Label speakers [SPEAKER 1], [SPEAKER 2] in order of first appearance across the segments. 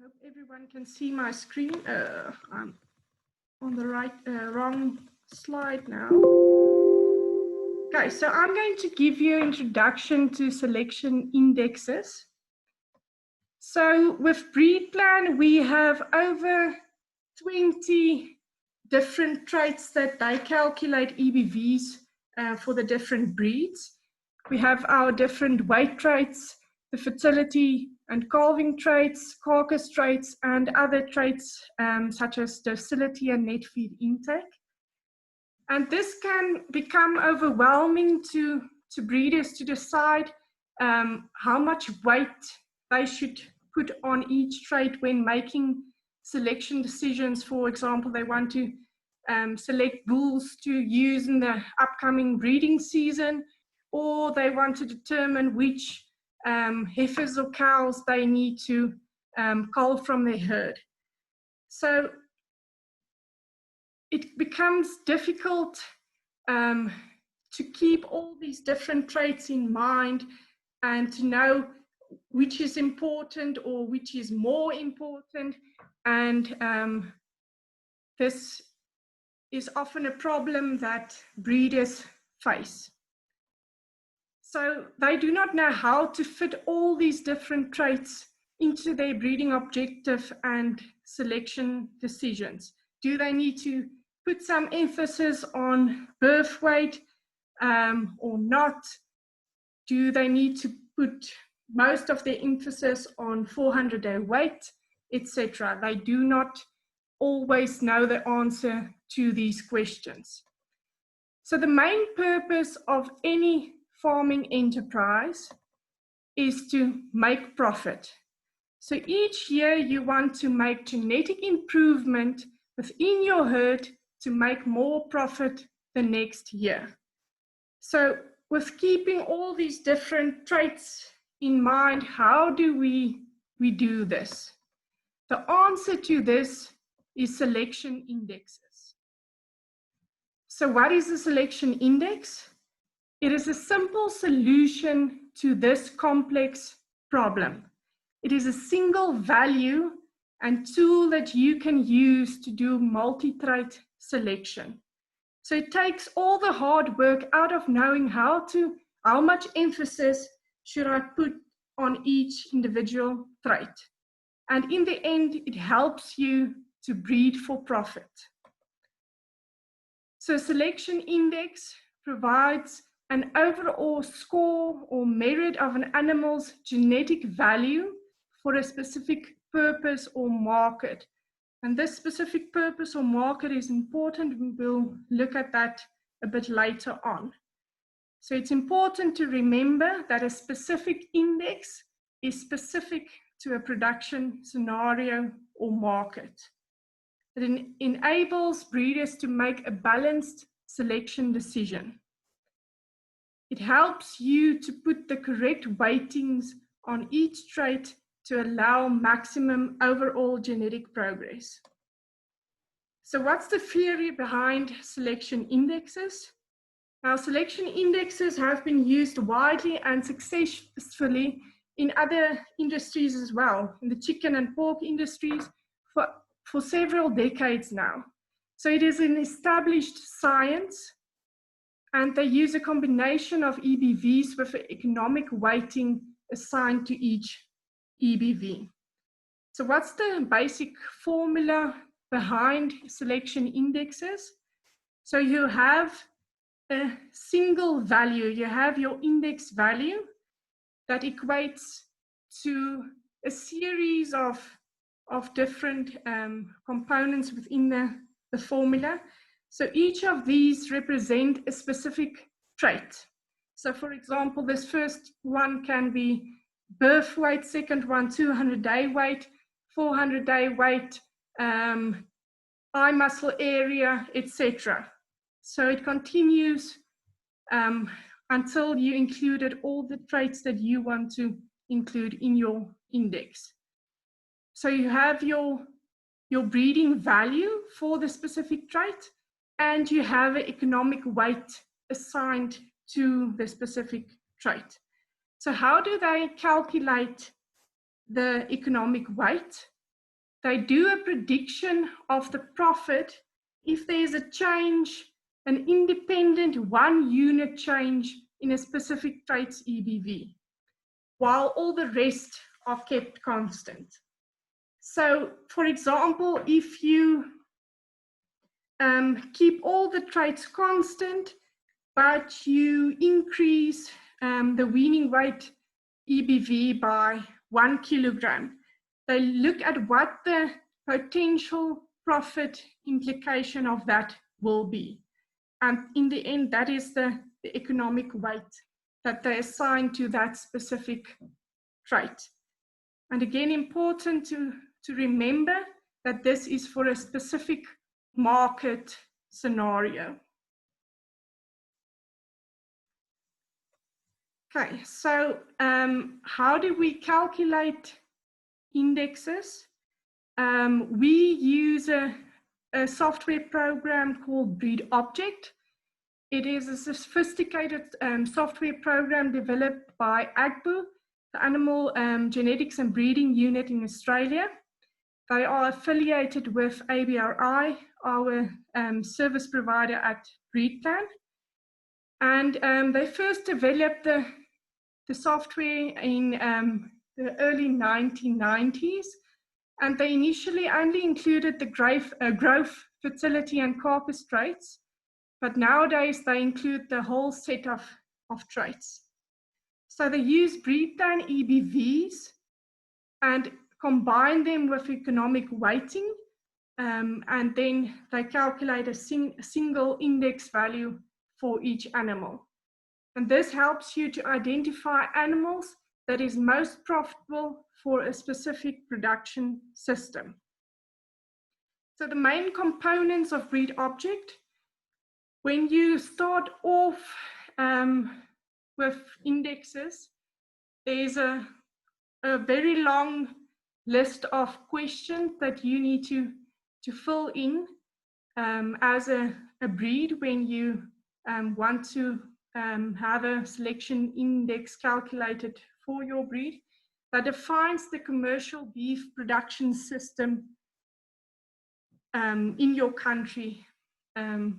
[SPEAKER 1] hope everyone can see my screen. I'm on the wrong slide now. Okay, so I'm going to give you an introduction to selection indexes. So with BreedPlan, we have over 20 different traits that they calculate EBVs for the different breeds. We have our different weight traits, the fertility and calving traits, carcass traits, and other traits such as docility and net feed intake. And this can become overwhelming to breeders to decide how much weight they should put on each trait when making selection decisions. For example, they want to select bulls to use in the upcoming breeding season, or they want to determine which heifers or cows they need to cull from their herd. So it becomes difficult to keep all these different traits in mind and to know which is important or which is more important. And this is often a problem that breeders face. So they do not know how to fit all these different traits into their breeding objective and selection decisions. Do they need to put some emphasis on birth weight or not? Do they need to put most of their emphasis on 400-day weight, etc.? They do not always know the answer to these questions. So the main purpose of any farming enterprise is to make profit. So each year you want to make genetic improvement within your herd to make more profit the next year. So with keeping all these different traits in mind, how do we do this? The answer to this is selection indexes. So what is a selection index? It is a simple solution to this complex problem. It is a single value and tool that you can use to do multi-trait selection. So it takes all the hard work out of knowing how much emphasis should I put on each individual trait. And in the end, it helps you to breed for profit. So selection index provides an overall score or merit of an animal's genetic value for a specific purpose or market. And this specific purpose or market is important. We will look at that a bit later on. So it's important to remember that a specific index is specific to a production scenario or market. It enables breeders to make a balanced selection decision. It helps you to put the correct weightings on each trait to allow maximum overall genetic progress. So what's the theory behind selection indexes? Now, selection indexes have been used widely and successfully in other industries as well, in the chicken and pork industries for several decades now. So it is an established science, and they use a combination of EBVs with an economic weighting assigned to each EBV. So what's the basic formula behind selection indexes? So you have a single value. You have your index value that equates to a series of different components within the formula. So each of these represent a specific trait. So for example, this first one can be birth weight, second one 200-day weight, 400-day weight, eye muscle area, etc. So it continues until you included all the traits that you want to include in your index. So you have your breeding value for the specific trait, and you have an economic weight assigned to the specific trait. So how do they calculate the economic weight? they do a prediction of the profit if there's a change, an independent 1 unit change in a specific trait's EBV, while all the rest are kept constant. So, for example, if you keep all the traits constant, but you increase the weaning weight EBV by 1 kilogram, they look at what the potential profit implication of that will be. And in the end, that is the economic weight that they assign to that specific trait. And again, important to remember that this is for a specific market scenario. Okay, so how do we calculate indexes? We use a software program called Breed Object. It is a sophisticated software program developed by AGBU, the Animal Genetics and Breeding Unit in Australia. They are affiliated with ABRI, our service provider at BreedPlan. And they first developed the software in the early 1990s. And they initially only included the growth, fertility, and carcass traits. But nowadays, they include the whole set of traits. So they use BreedPlan EBVs and combine them with economic weighting. And then they calculate a single index value for each animal. And this helps you to identify animals that is most profitable for a specific production system. So the main components of Breed Object, when you start off with indexes, there's a very long list of questions that you need to fill in as a breed when you want to have a selection index calculated for your breed that defines the commercial beef production system in your country. And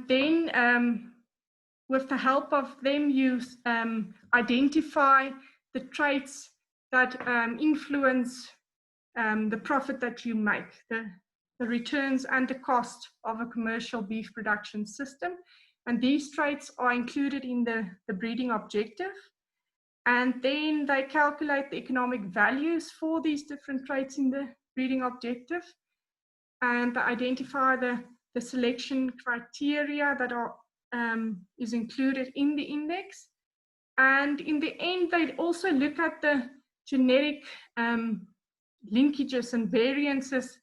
[SPEAKER 1] then with the help of them, you identify the traits that influence the profit that you make, the returns and the cost of a commercial beef production system. And these traits are included in the breeding objective. And then they calculate the economic values for these different traits in the breeding objective. And they identify the selection criteria that are is included in the index. And in the end, they also look at the genetic linkages and variances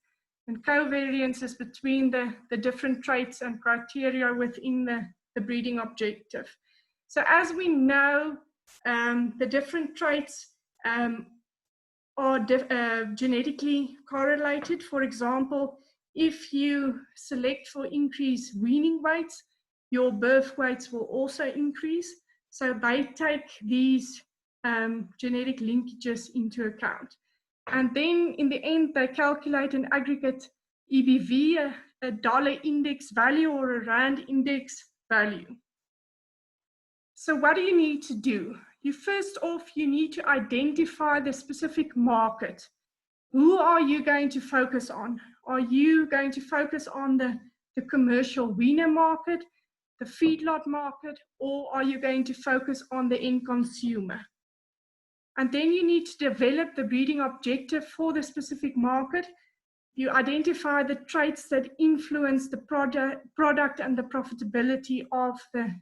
[SPEAKER 1] and covariances between the different traits and criteria within the breeding objective. So as we know, the different traits are genetically correlated. For example, if you select for increased weaning weights, your birth weights will also increase. So they take these genetic linkages into account. And then in the end, they calculate an aggregate EBV, a dollar index value or a rand index value. So what do you need to do? First off, you need to identify the specific market. Who are you going to focus on? Are you going to focus on the commercial weaner market, the feedlot market, or are you going to focus on the end consumer? And then you need to develop the breeding objective for the specific market. You identify the traits that influence the product and the profitability of the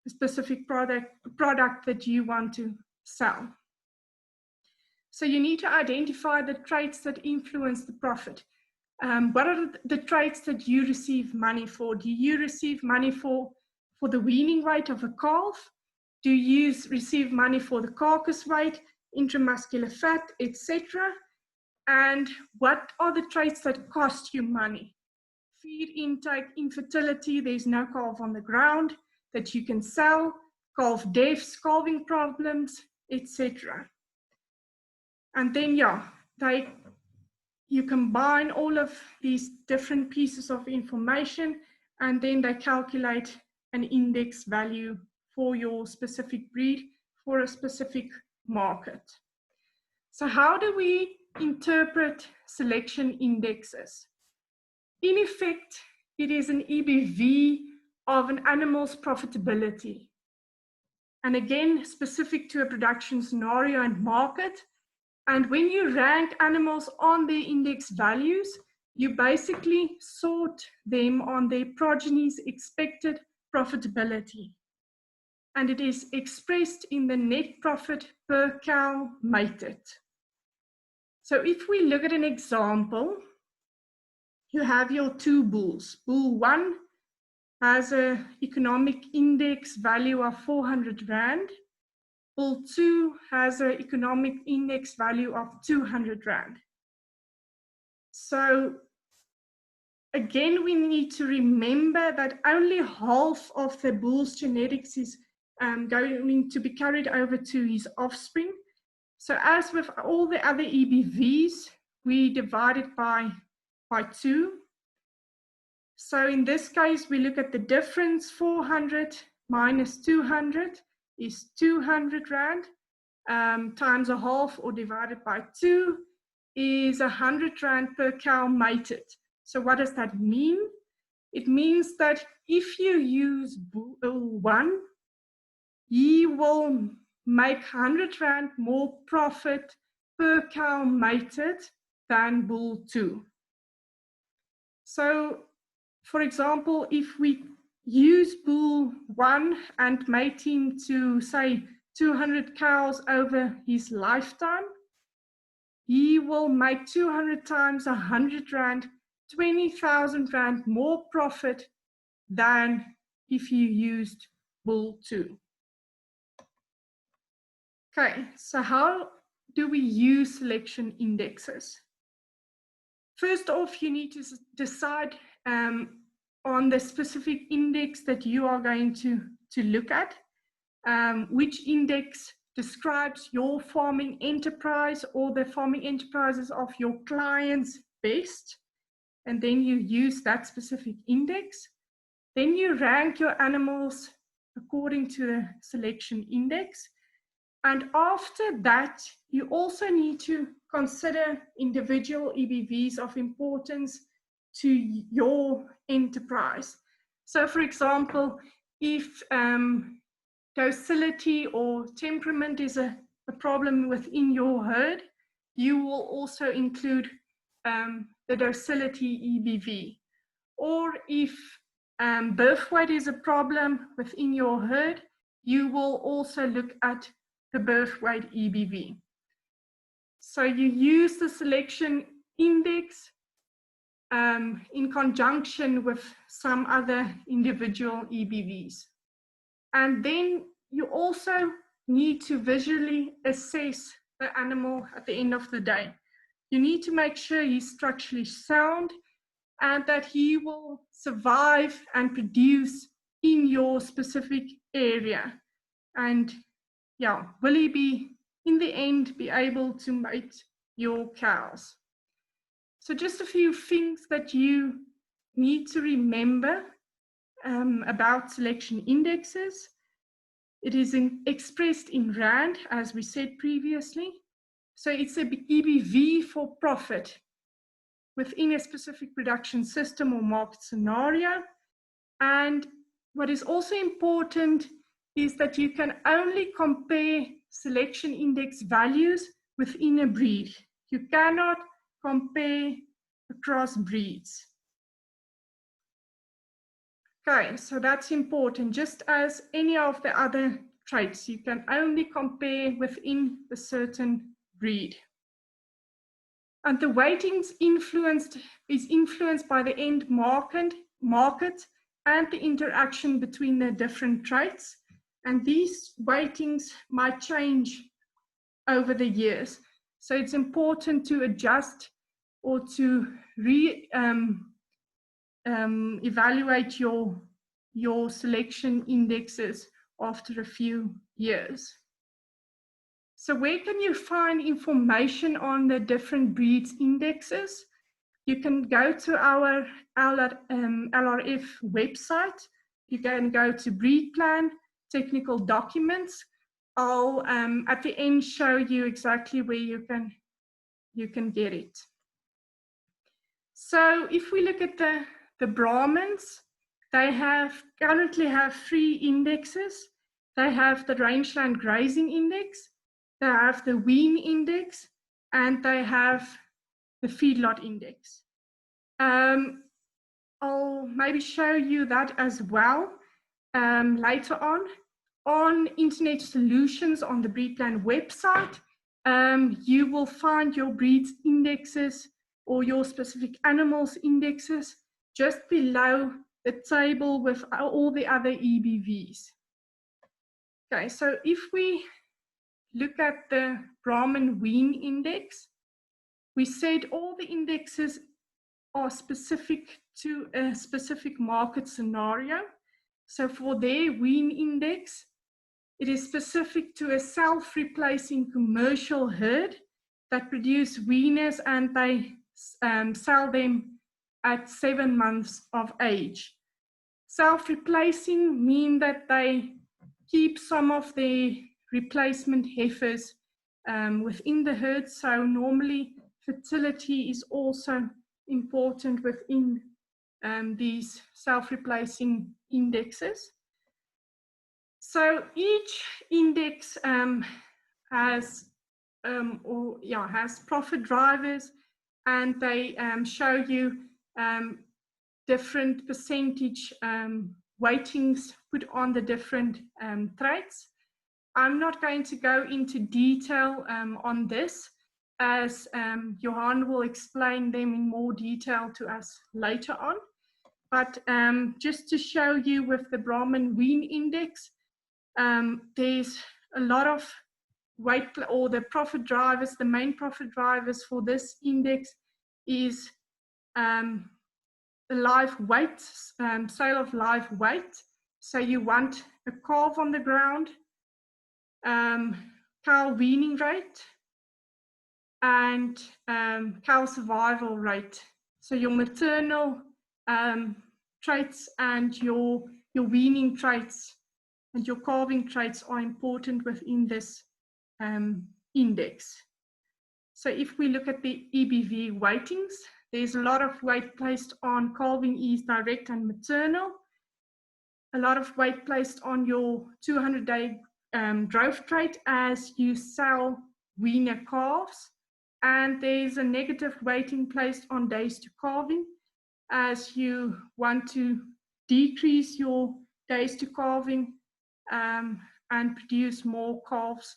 [SPEAKER 1] specific product that you want to sell. So you need to identify the traits that influence the profit. What are the traits that you receive money for? Do you receive money for the weaning weight of a calf? Do you receive money for the carcass weight, intramuscular fat, etc.? And what are the traits that cost you money? Feed intake, infertility, there's no calf on the ground that you can sell, calf deaths, calving problems, etc. And then, yeah, you combine all of these different pieces of information, and then they calculate an index value for your specific breed for a specific market. So how do we interpret selection indexes? In effect, it is an EBV of an animal's profitability. And again, specific to a production scenario and market. And when you rank animals on their index values, you basically sort them on their progeny's expected profitability. And it is expressed in the net profit per cow mated. So if we look at an example, you have your two bulls. Bull 1 has an economic index value of 400 Rand. Bull 2 has an economic index value of 200 Rand. So again, we need to remember that only half of the bull's genetics is going to be carried over to his offspring. So as with all the other EBVs, we divide it by 2. So in this case, we look at the difference. 400 minus 200 is 200 Rand, times a half or divided by 2 is 100 Rand per cow mated. So what does that mean? It means that if you use bull 1, he will make 100 Rand more profit per cow mated than bull 2. So, for example, if we use bull 1 and mate him to, say, 200 cows over his lifetime, he will make 200 times 100 Rand, 20,000 Rand more profit than if you used bull 2. Okay, so how do we use selection indexes? First off, you need to decide on the specific index that you are going to look at, which index describes your farming enterprise or the farming enterprises of your clients best, and then you use that specific index. Then you rank your animals according to the selection index. And after that, you also need to consider individual EBVs of importance to your enterprise. So for example, if docility or temperament is a problem within your herd, you will also include the docility EBV. Or if birth weight is a problem within your herd, you will also look at the birth weight EBV. So you use the selection index in conjunction with some other individual EBVs. And then you also need to visually assess the animal at the end of the day. You need to make sure he's structurally sound and that he will survive and produce in your specific area. And yeah, will he be, in the end, be able to mate your cows? So just a few things that you need to remember about selection indexes. It is expressed in Rand, as we said previously. So it's an EBV for profit within a specific production system or market scenario. And what is also important is that you can only compare selection index values within a breed. You cannot compare across breeds. Okay, so that's important. Just as any of the other traits, you can only compare within a certain breed. And the weightings is influenced by the end market and the interaction between the different traits. And these weightings might change over the years. So it's important to adjust or to evaluate your selection indexes after a few years. So where can you find information on the different breeds indexes? You can go to our LRF website. You can go to breed plan, technical documents. I'll at the end show you exactly where you can get it. So if we look at the Brahmins, they currently have 3 indexes. They have the rangeland grazing index, they have the wean index, and they have the feedlot index. I'll maybe show you that as well later on. On Internet Solutions on the BreedPlan website, you will find your breeds indexes or your specific animals indexes just below the table with all the other EBVs. Okay, so if we look at the Brahman wean index, we said all the indexes are specific to a specific market scenario. So for their wean index, it is specific to a self-replacing commercial herd that produce weaners and they sell them at 7 months of age. Self-replacing mean that they keep some of the replacement heifers within the herd. So normally fertility is also important within these self-replacing indexes. So each index has profit drivers, and they show you different percentage weightings put on the different traits. I'm not going to go into detail on this, as Johan will explain them in more detail to us later on. But just to show you with the Brahman wean index, there's a lot of weight, or the profit drivers, the main profit drivers for this index is the live weight, sale of live weight. So you want a calf on the ground, cow weaning rate, and cow survival rate. So your maternal traits and your weaning traits and your calving traits are important within this index. So if we look at the EBV weightings, there's a lot of weight placed on calving ease direct and maternal, a lot of weight placed on your 200-day drove trait as you sell weaner calves, and there's a negative weighting placed on days to calving as you want to decrease your days to calving and produce more calves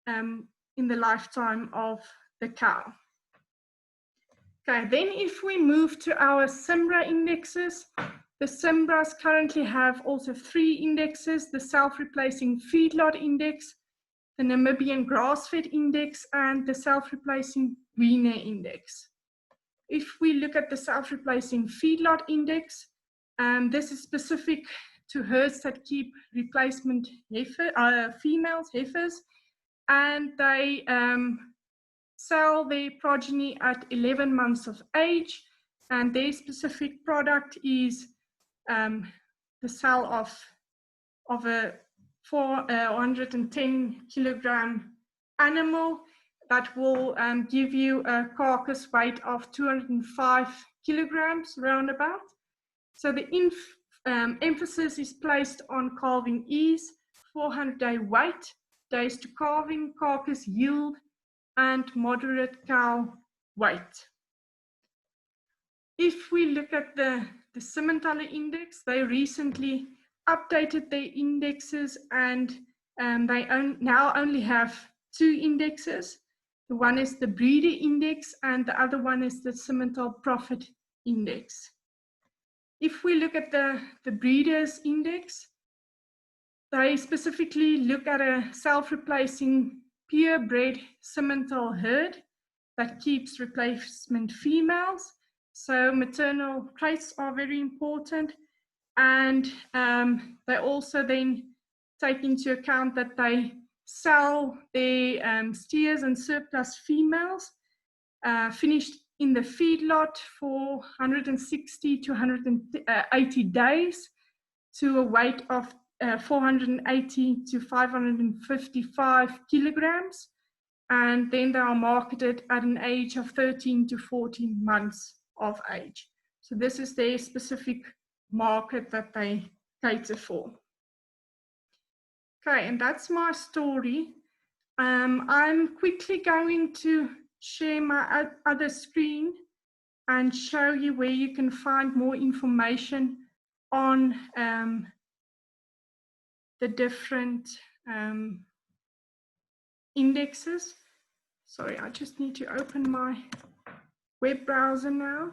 [SPEAKER 1] in the lifetime of the cow. Okay, then if we move to our SIMBRA indexes, the SIMBRAs currently have also 3 indexes: the self-replacing feedlot index, the Namibian grass-fed index, and the self-replacing weaner index. If we look at the self-replacing feedlot index, this is specific to herds that keep replacement females, heifers, and they sell their progeny at 11 months of age, and their specific product is the sale of a 410 kilogram animal that will give you a carcass weight of 205 kilograms roundabout. So the emphasis is placed on calving ease, 400-day weight, days to calving, carcass yield, and moderate cow weight. If we look at the Simmentaler index, they recently updated their indexes, and they now only have 2 indexes. The one is the breeder index and the other one is the Simmental profit index. If we look at the breeders index, they specifically look at a self-replacing purebred Simmental herd that keeps replacement females. So maternal traits are very important, and they also then take into account that they sell their steers and surplus females finished in the feedlot for 160 to 180 days to a weight of 480 to 555 kilograms. And then they are marketed at an age of 13 to 14 months of age. So this is their specific market that they cater for. Okay, and that's my story. I'm quickly going to share my other screen and show you where you can find more information on the different indexes. Sorry, I just need to open my web browser now.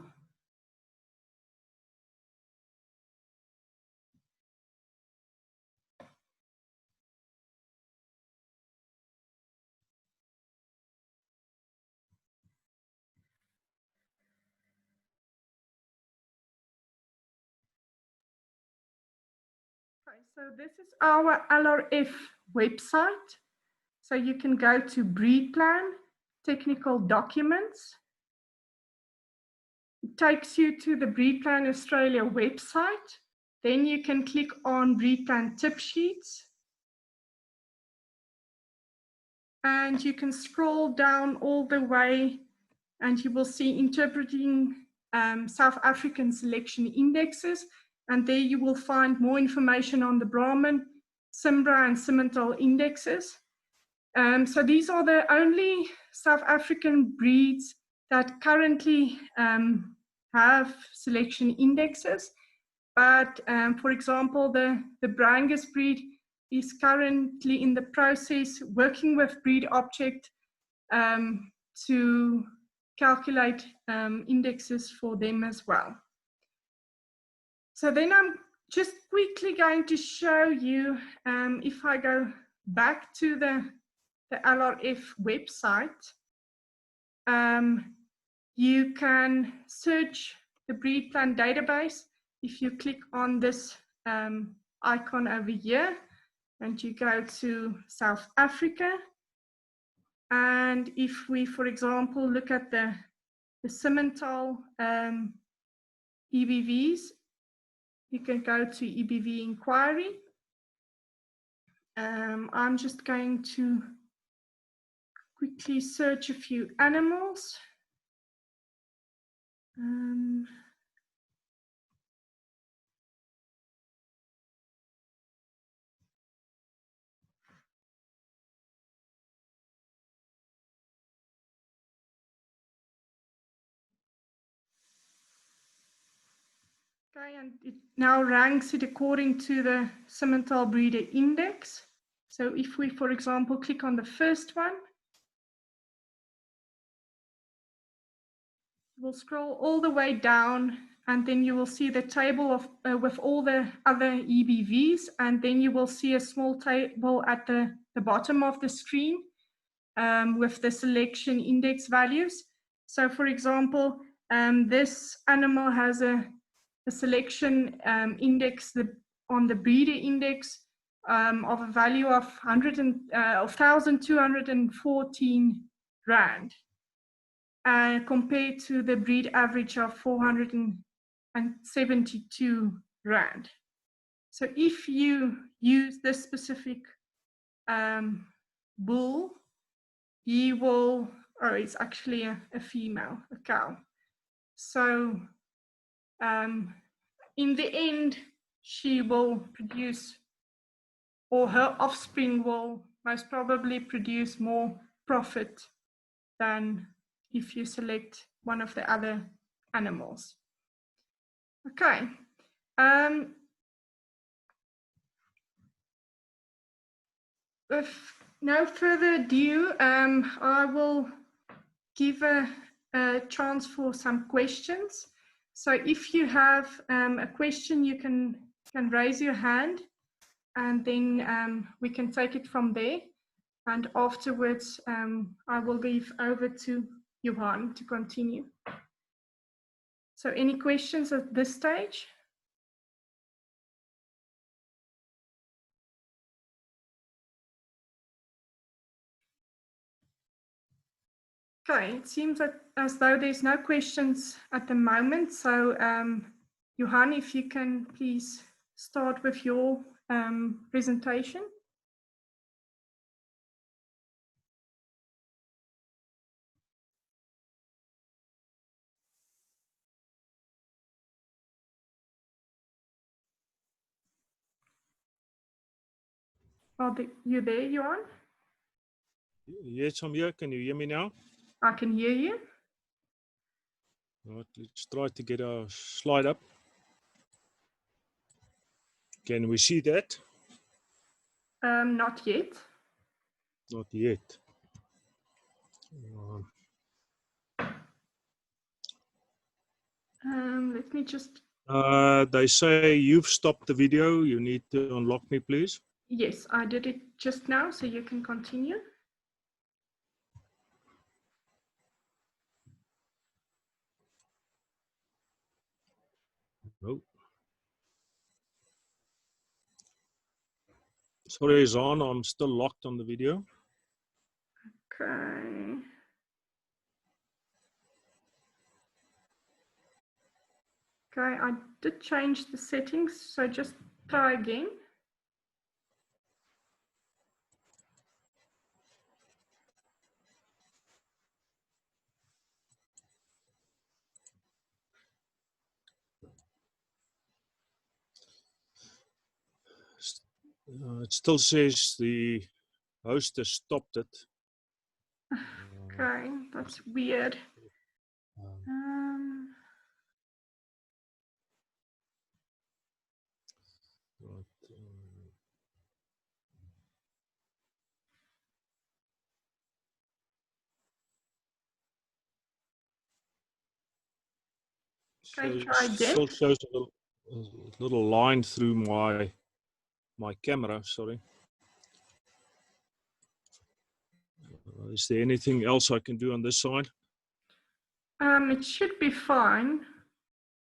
[SPEAKER 1] Okay, so this is our LRF website. So you can go to Breed Plan, Technical Documents. It takes you to the Breed Plan Australia website. Then you can click on Breed Plan Tip Sheets. And you can scroll down all the way and you will see Interpreting South African Selection Indexes. And there you will find more information on the Brahman, Simbra and Simmental indexes. So these are the only South African breeds that currently have selection indexes. But for example, the Brangus breed is currently in the process working with Breed Object to calculate indexes for them as well. So then I'm just quickly going to show you, if I go back to the LRF website, you can search the Breed Plan database if you click on this icon over here and you go to South Africa. And if we, for example, look at the Simmental EBVs, you can go to EBV inquiry. I'm just going to quickly search a few animals. Okay, and it now ranks it according to the Simmental Breeder Index. So if we, for example, click on the first one, we'll scroll all the way down and then you will see the table of with all the other EBVs, and then you will see a small table at the bottom of the screen with the selection index values. So for example, this animal has a selection index on the breeder index of a value of 1,214 Rand. Compared to the breed average of 472 Rand. So if you use this specific bull, he will, or it's actually a female, a cow. So in the end, she will produce, or her offspring will most probably produce more profit than if you select one of the other animals. Okay. With no further ado, I will give a chance for some questions. So if you have a question, you can raise your hand and then we can take it from there. And afterwards, I will give over to Johan to continue. So any questions at this stage? Okay, it seems as though there's no questions at the moment. So, Johan, if you can please start with your presentation. Are you there, Johan?
[SPEAKER 2] Yes, I'm here. Can you hear me now?
[SPEAKER 1] I can hear you.
[SPEAKER 2] Right, let's try to get our slide up. Can we see that?
[SPEAKER 1] Not yet.
[SPEAKER 2] Not yet.
[SPEAKER 1] Let me just...
[SPEAKER 2] They say you've stopped the video. You need to unlock me, please.
[SPEAKER 1] Yes, I did it just now, so you can continue.
[SPEAKER 2] No. Sorry, Zahn, I'm still locked on the video.
[SPEAKER 1] Okay. Okay, I did change the settings, so just try again.
[SPEAKER 2] It still says the host has stopped it.
[SPEAKER 1] Okay, that's weird. Okay, try again.
[SPEAKER 2] Still shows a little line through my camera. Sorry. Is there anything else I can do on this side?
[SPEAKER 1] It should be fine,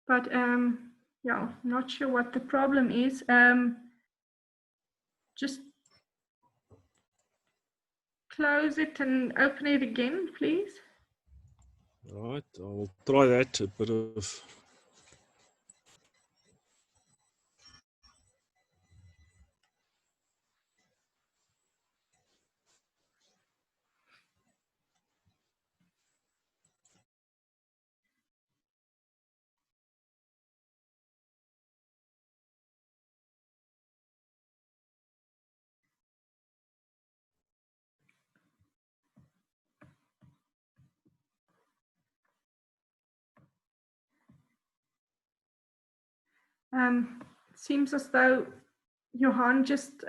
[SPEAKER 1] but yeah, not sure what the problem is. Just close it and open it again, please.
[SPEAKER 2] All right, I'll try that. A bit of
[SPEAKER 1] It seems as though Johan just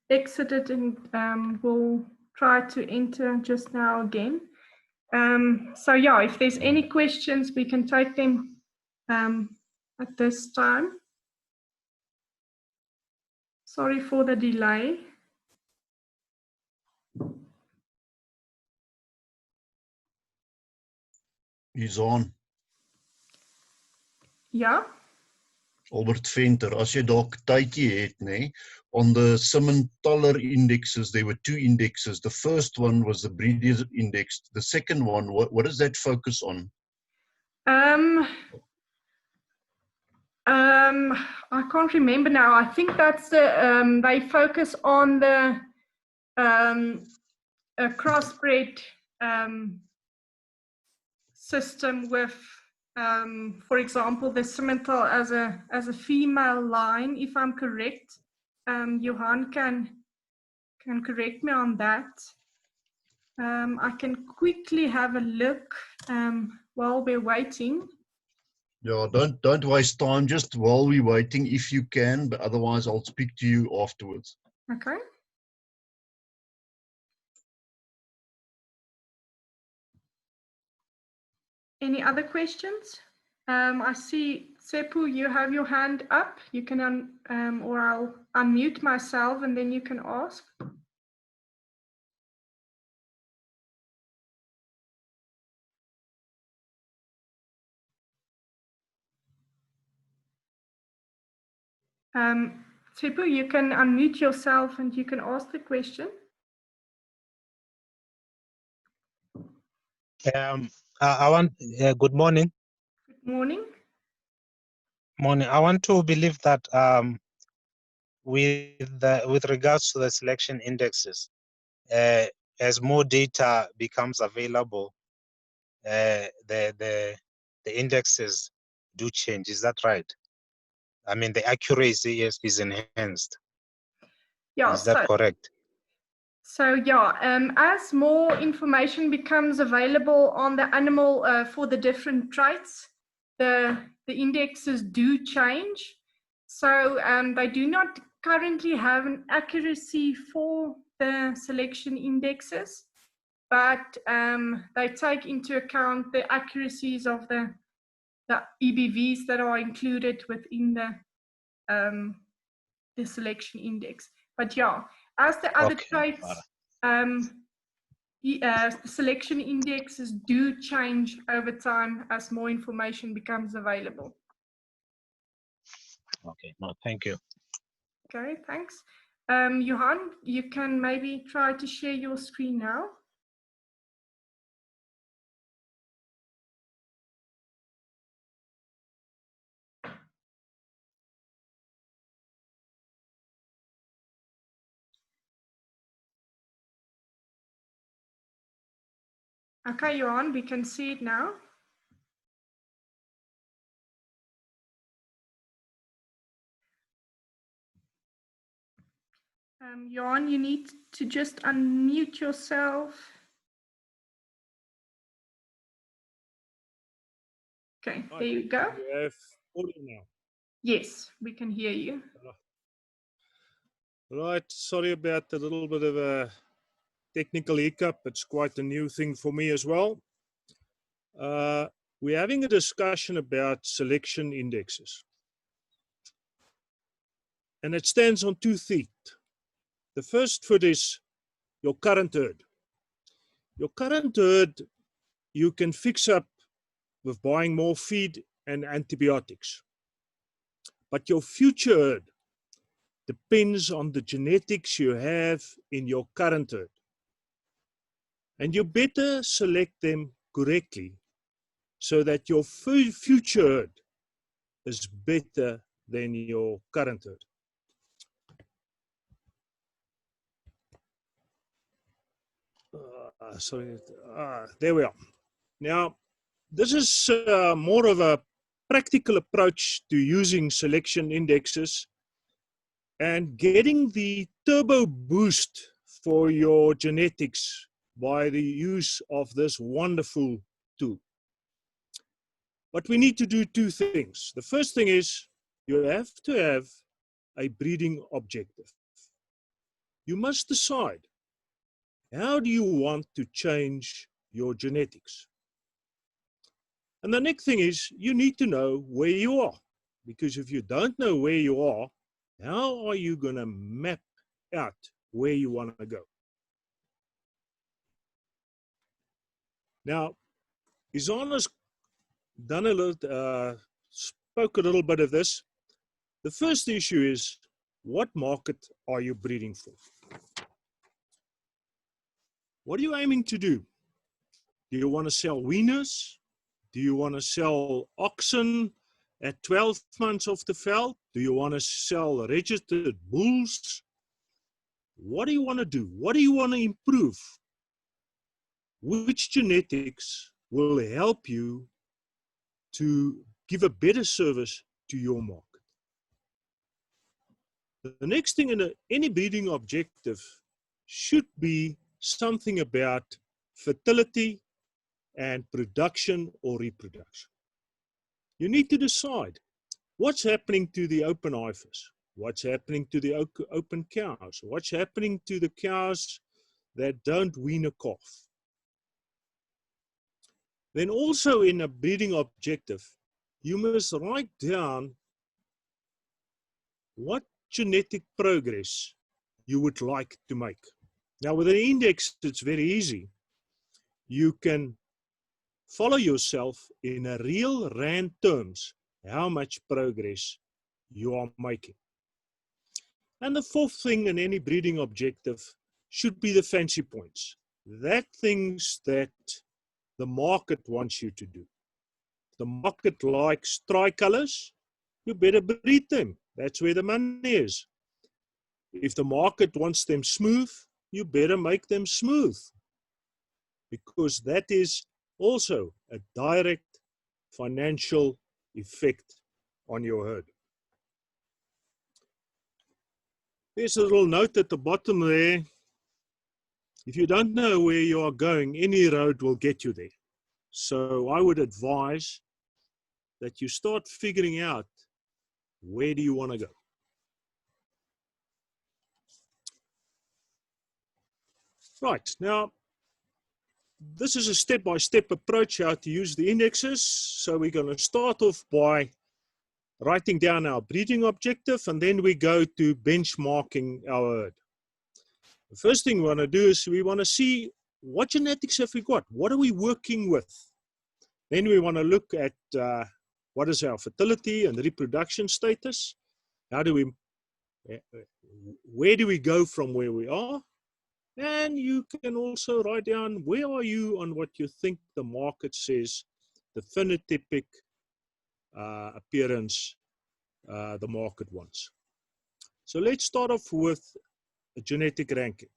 [SPEAKER 1] exited and will try to enter just now again. So yeah, if there's any questions, we can take them at this time. Sorry for the delay.
[SPEAKER 3] He's on.
[SPEAKER 1] Yeah.
[SPEAKER 3] Albert Venter, as jy dalk tydjie het, nê, on the Simmons-Toller indexes, there were two indexes. The first one was the Breeders Index. The second one, what does that focus on?
[SPEAKER 1] I can't remember now. I think that's the they focus on the a crossbred system with, for example, the Simmental as a female line. If I'm correct, Johan can correct me on that. I can quickly have a look while we're waiting.
[SPEAKER 3] Yeah, don't waste time just while we're waiting if you can, but otherwise I'll speak to you afterwards.
[SPEAKER 1] Okay. Any other questions? I see, Sepu, you have your hand up. You can, or I'll unmute myself and then you can ask. Sepu, you can unmute yourself and you can ask the question.
[SPEAKER 4] I want, good morning.
[SPEAKER 1] Good morning.
[SPEAKER 4] Morning. I want to believe that with regards to the selection indexes, as more data becomes available, the indexes do change. Is that right? I mean, the accuracy is enhanced.
[SPEAKER 1] Yeah,
[SPEAKER 4] Is that correct?
[SPEAKER 1] So yeah, as more information becomes available on the animal for the different traits, the indexes do change. So they do not currently have an accuracy for the selection indexes, but they take into account the accuracies of the EBVs that are included within the selection index. But yeah, as the other traits, the selection indexes do change over time as more information becomes available.
[SPEAKER 4] Okay, no, thank you.
[SPEAKER 1] Okay, thanks. Johan, you can maybe try to share your screen now. Okay, Johan, we can see it now. Johan, you need to just unmute yourself. Okay, there you go.
[SPEAKER 2] You have audio now.
[SPEAKER 1] Yes, we can hear you.
[SPEAKER 2] Right, sorry about a little bit of a technical hiccup. It's quite a new thing for me as well. We're having a discussion about selection indexes. And it stands on 2 feet. The first foot is your current herd. Your current herd, you can fix up with buying more feed and antibiotics. But your future herd depends on the genetics you have in your current herd. And you better select them correctly so that your future herd is better than your current herd. There we are. Now, this is more of a practical approach to using selection indexes and getting the turbo boost for your genetics by the use of this wonderful tool. But we need to do 2 things. The first thing is you have to have a breeding objective. You must decide, how do you want to change your genetics? And the next thing is you need to know where you are. Because if you don't know where you are, how are you going to map out where you want to go? Now, Izana's done a little, spoke a little bit of this. The first issue is, what market are you breeding for? What are you aiming to do? Do you want to sell weaners? Do you want to sell oxen at 12 months off the fell? Do you want to sell registered bulls? What do you want to do? What do you want to improve? Which genetics will help you to give a better service to your market? The next thing in any breeding objective should be something about fertility and production or reproduction. You need to decide what's happening to the open heifers, what's happening to the open cows, what's happening to the cows that don't wean a calf. Then also in a breeding objective, you must write down what genetic progress you would like to make. Now with an index, it's very easy. You can follow yourself in a real rand terms, how much progress you are making. And the fourth thing in any breeding objective should be the fancy points. That things that the market wants you to do. If the market likes tricolors, you better breed them. That's where the money is. If the market wants them smooth, you better make them smooth, because that is also a direct financial effect on your herd. There's a little note at the bottom there. If you don't know where you are going, any road will get you there. So I would advise that you start figuring out, where do you want to go? Right, now, this is a step-by-step approach how to use the indexes. So we're going to start off by writing down our breeding objective, and then we go to benchmarking our herd. The first thing we want to do is we want to see, what genetics have we got? What are we working with? Then we want to look at what is our fertility and reproduction status? How do we, where do we go from where we are? And you can also write down, where are you on what you think the market says, the phenotypic appearance the market wants. So let's start off with a genetic ranking.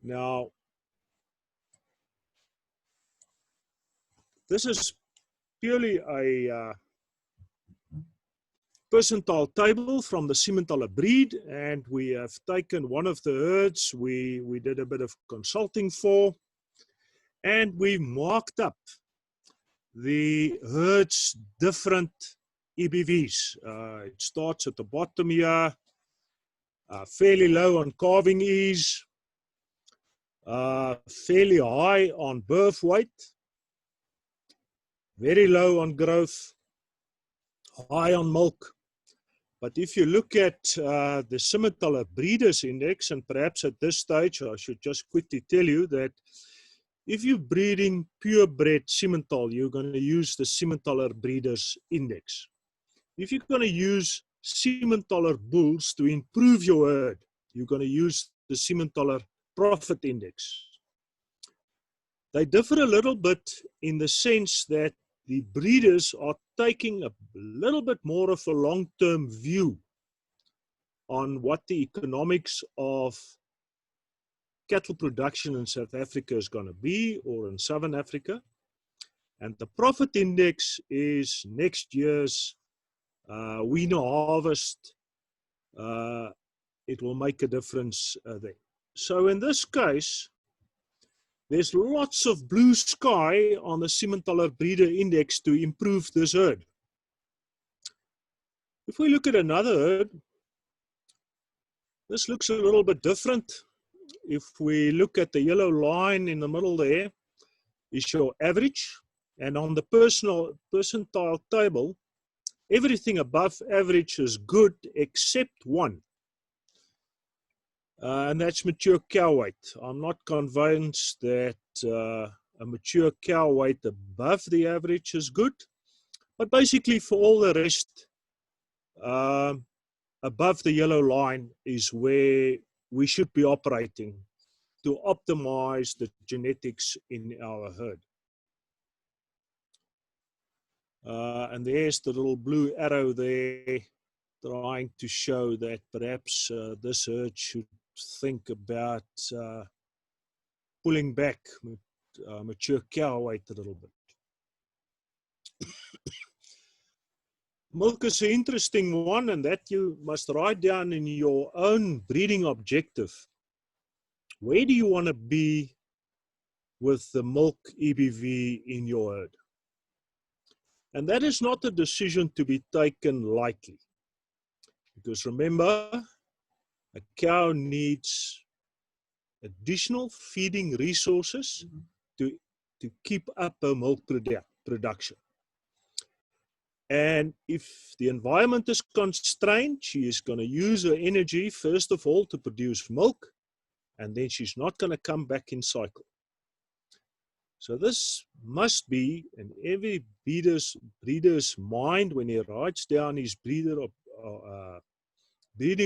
[SPEAKER 2] Now, this is purely a percentile table from the Simmentaler breed, and we have taken one of the herds we did a bit of consulting for, and we marked up the herd's different EBVs. It starts at the bottom here, fairly low on calving ease, fairly high on birth weight, very low on growth, high on milk. But if you look at the Simmentaler Breeders Index, and perhaps at this stage I should just quickly tell you that if you're breeding purebred Simmental, you're going to use the Simmentaler Breeders Index. If you're going to use Simmentaler bulls to improve your herd, you're going to use the Simmentaler Profit Index. They differ a little bit in the sense that the breeders are taking a little bit more of a long-term view on what the economics of cattle production in South Africa is going to be, or in Southern Africa. And the profit index is next year's weaner harvest. It will make a difference there. So in this case, there's lots of blue sky on the Simmentaler Breeder Index to improve this herd. If we look at another herd, this looks a little bit different. If we look at the yellow line in the middle there, is your average. And on the percentile table, everything above average is good except one. And that's mature cow weight. I'm not convinced that a mature cow weight above the average is good. But basically for all the rest, above the yellow line is where we should be operating to optimize the genetics in our herd. And there's the little blue arrow there trying to show that perhaps this herd should think about pulling back mature cow weight a little bit. Milk is an interesting one, and that you must write down in your own breeding objective. Where do you want to be with the milk EBV in your herd? And that is not a decision to be taken lightly. Because remember, a cow needs additional feeding resources to keep up her milk production. And if the environment is constrained, she is going to use her energy, first of all, to produce milk, and then she's not going to come back in cycle. So this must be in every breeder's mind when he writes down his breeding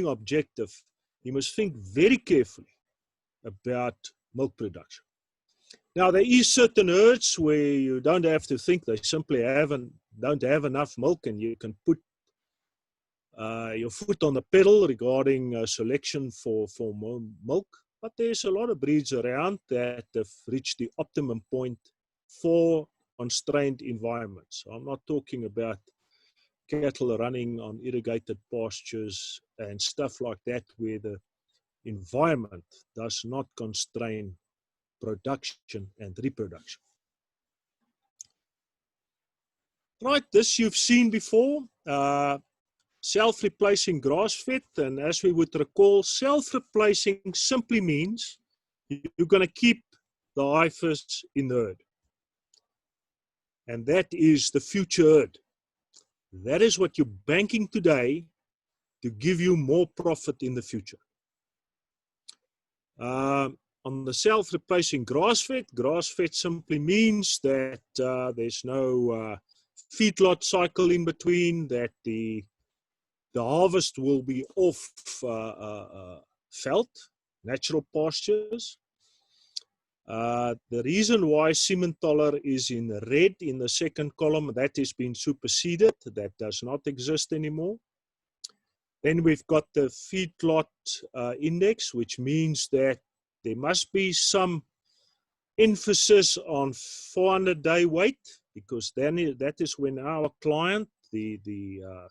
[SPEAKER 2] objective. He must think very carefully about milk production. Now, there is certain herds where you don't have to think. They simply don't have enough milk, and you can put your foot on the pedal regarding selection for milk. But there's a lot of breeds around that have reached the optimum point for constrained environments. I'm not talking about cattle running on irrigated pastures and stuff like that, where the environment does not constrain production and reproduction. Right, this you've seen before, self-replacing grass-fed, and as we would recall, self-replacing simply means you're going to keep the heifers in the herd. And that is the future herd. That is what you're banking today to give you more profit in the future. On the self-replacing grass-fed simply means that there's no feedlot cycle in between, that the harvest will be off veld, natural pastures. The reason why Simmentaler is in red in the second column, that has been superseded. That does not exist anymore. Then we've got the feedlot index, which means that there must be some emphasis on 400-day weight, because then that is when our client, the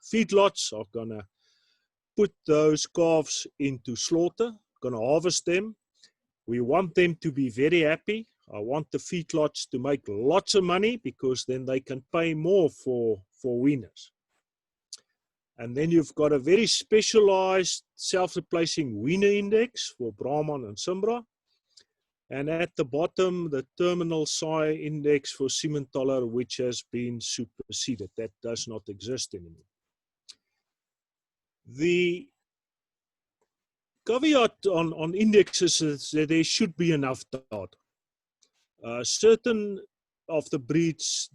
[SPEAKER 2] feedlots, are going to put those calves into slaughter, going to harvest them. We want them to be very happy. I want the feedlots to make lots of money, because then they can pay more for weaners. And then you've got a very specialized self-replacing weaner index for Brahman and Simbra. And at the bottom, the terminal SI index for Simmentaler, which has been superseded. That does not exist anymore. The caveat on indexes is that there should be enough data. Certain of the breeds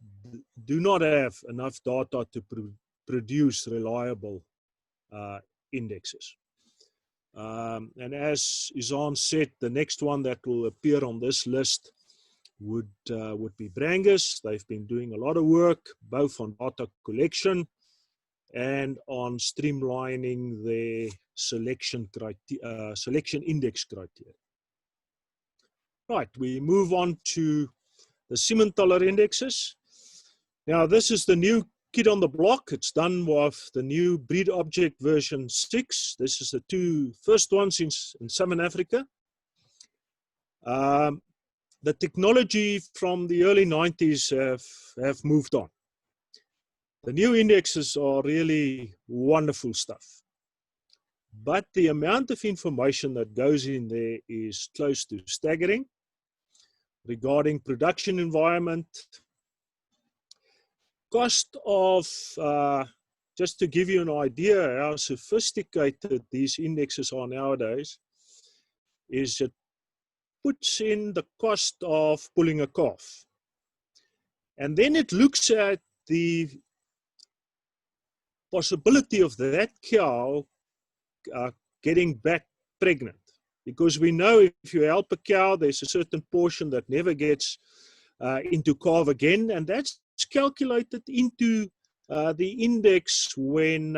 [SPEAKER 2] do not have enough data to produce reliable indexes. And as Izan said, the next one that will appear on this list would be Brangus. They've been doing a lot of work, both on data collection and on streamlining their selection index criteria. Right, we move on to the Simmentaler indexes. Now, this is the new kid on the block. It's done with the new breed object version 6. This is the two first ones in Southern Africa. The technology from the early 90s have moved on. The new indexes are really wonderful stuff. But the amount of information that goes in there is close to staggering regarding production environment, cost of, just to give you an idea how sophisticated these indexes are nowadays, is it puts in the cost of pulling a calf. And then it looks at the possibility of that cow getting back pregnant. Because we know if you help a cow, there's a certain portion that never gets into calve again, and that's calculated into the index when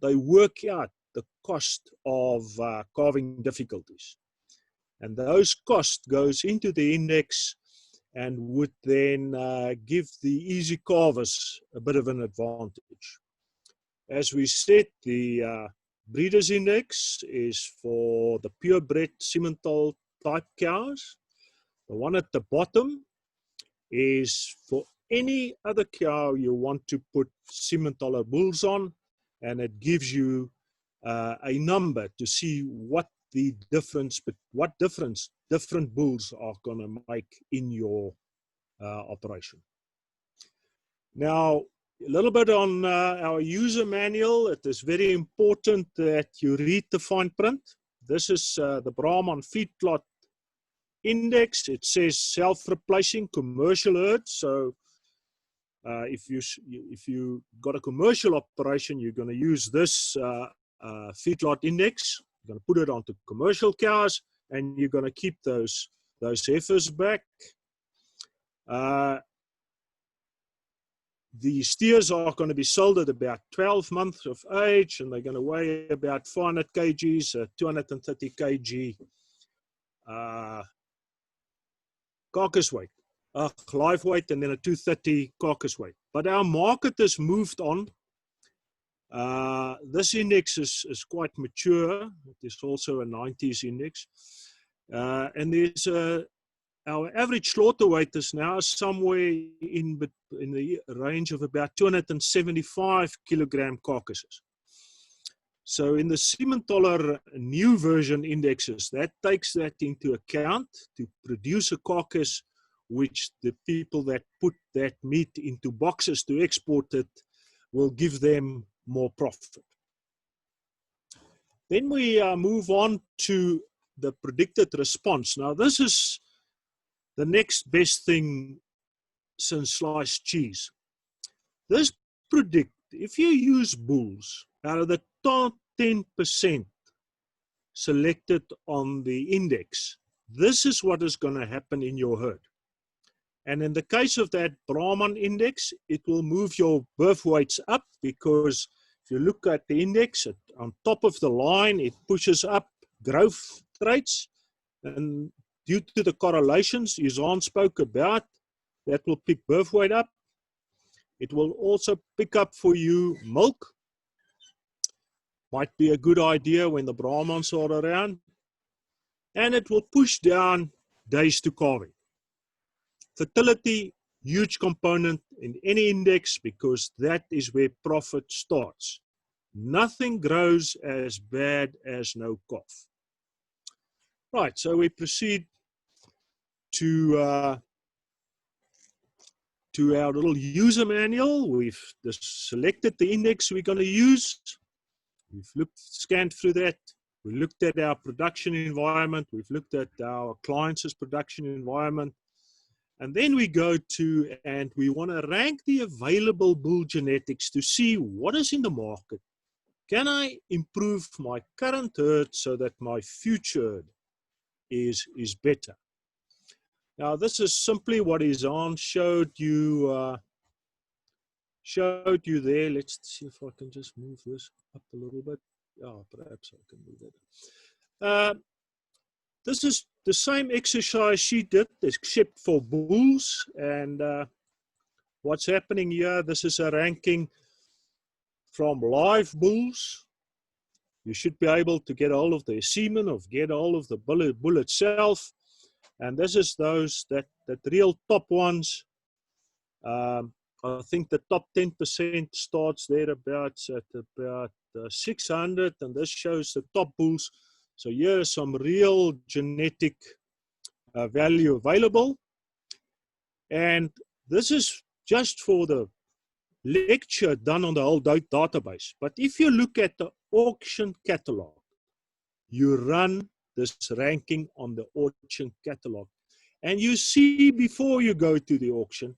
[SPEAKER 2] they work out the cost of calving difficulties. And those costs goes into the index and would then give the easy calvers a bit of an advantage. As we said, the breeders index is for the purebred Simmental type cows. The one at the bottom is for any other cow you want to put Simmentaler bulls on, and it gives you a number to see what difference different bulls are going to make in your operation. Now, a little bit on our user manual. It is very important that you read the fine print. This is the Brahman feedlot index. It says self-replacing commercial herd. So if you got a commercial operation, you're going to use this feedlot index. You're going to put it onto commercial cows, and you're going to keep those heifers back. The steers are going to be sold at about 12 months of age, and they're going to weigh about 400 kgs, 230 kg carcass weight, live weight, and then a 230 carcass weight. But our market has moved on. This index is quite mature. It is also a 90s index. And there's our average slaughter weight is now somewhere in the range of about 275 kilogram carcasses. So in the Siementaler new version indexes, that takes that into account to produce a carcass which the people that put that meat into boxes to export it will give them more profit. Then we move on to the predicted response. Now this is the next best thing since sliced cheese. This predict, if you use bulls, out of the top 10% selected on the index, this is what is going to happen in your herd. And in the case of that Brahman index, it will move your birth weights up, because if you look at the index, on top of the line, it pushes up growth traits. And due to the correlations Izan spoke about, that will pick birth weight up. It will also pick up for you milk. Might be a good idea when the Brahmans are around. And it will push down days to calving. Fertility, huge component in any index, because that is where profit starts. Nothing grows as bad as no calf. Right, so we proceed to our little user manual. We've selected the index we're going to use. We've scanned through that. We looked at our production environment. We've looked at our clients' production environment. And then we go to, and we want to rank the available bull genetics to see what is in the market. Can I improve my current herd so that my future herd is better? Now, this is simply what Izan showed you there. Let's see if I can just move this up a little bit. Oh, perhaps I can move that. This is the same exercise she did, except for bulls. And what's happening here, this is a ranking from live bulls. You should be able to get hold of the semen, or get hold of the bull itself. And this is those that real top ones. I think the top 10% starts there at about 600, and this shows the top bulls. So here's some real genetic value available. And this is just for the lecture done on the whole database. But if you look at the auction catalog, you run this ranking on the auction catalog, and you see before you go to the auction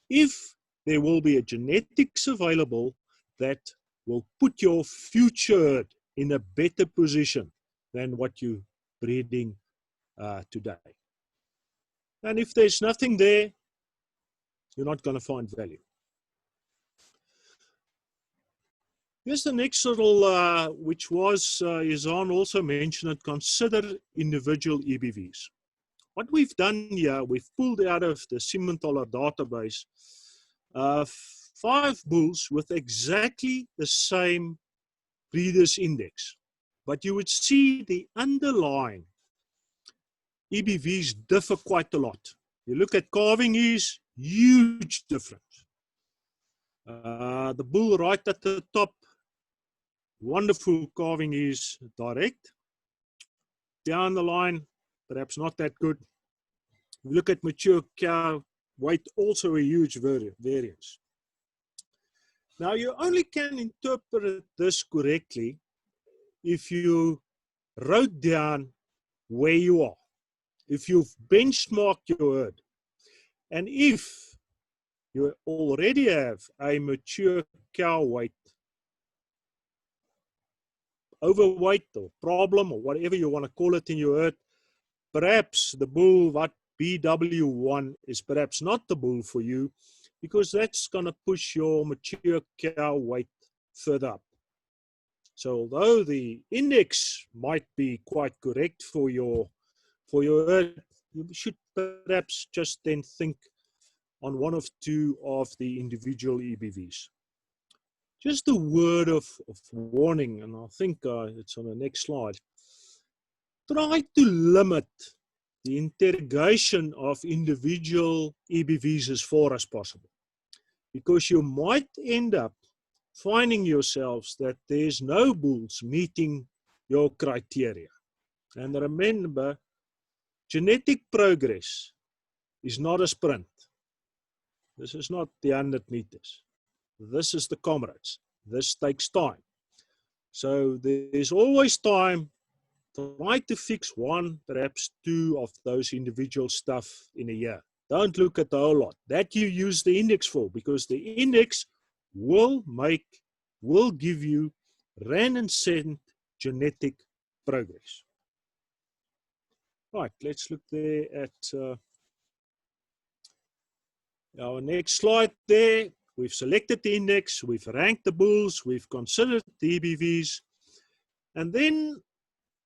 [SPEAKER 2] if there will be a genetics available that will put your future in a better position than what you're breeding today. And if there's nothing there, you're not going to find value. Here's the next little, which was, Izan also mentioned it, consider individual EBVs. What we've done here, we've pulled out of the Siementaler database 5 bulls with exactly the same breeders index. But you would see the underlying EBVs differ quite a lot. You look at calving ease, huge difference. The bull right at the top, wonderful calving ease direct. Down the line, perhaps not that good. We look at mature cow weight, also a huge variance. Now, you only can interpret this correctly if you wrote down where you are, if you've benchmarked your herd, and if you already have a mature cow weight, overweight or problem or whatever you want to call it in your herd, perhaps the bull BW1 is perhaps not the bull for you, because that's going to push your mature cow weight further up. So although the index might be quite correct for your herd, you should perhaps just then think on one of two of the individual EBVs. Just a word of warning, and I think it's on the next slide. Try to limit the interrogation of individual EBVs as far as possible, because you might end up finding yourselves that there's no bulls meeting your criteria. And remember, genetic progress is not a sprint. This is not the 100 meters. This is the comrades. This takes time. So there's always time. Try to fix one, perhaps two of those individual stuff in a year. Don't look at the whole lot. That you use the index for, because the index will give you rand and cent genetic progress. Right, let's look there at our next slide there. We've selected the index, we've ranked the bulls, we've considered the EBVs, and then,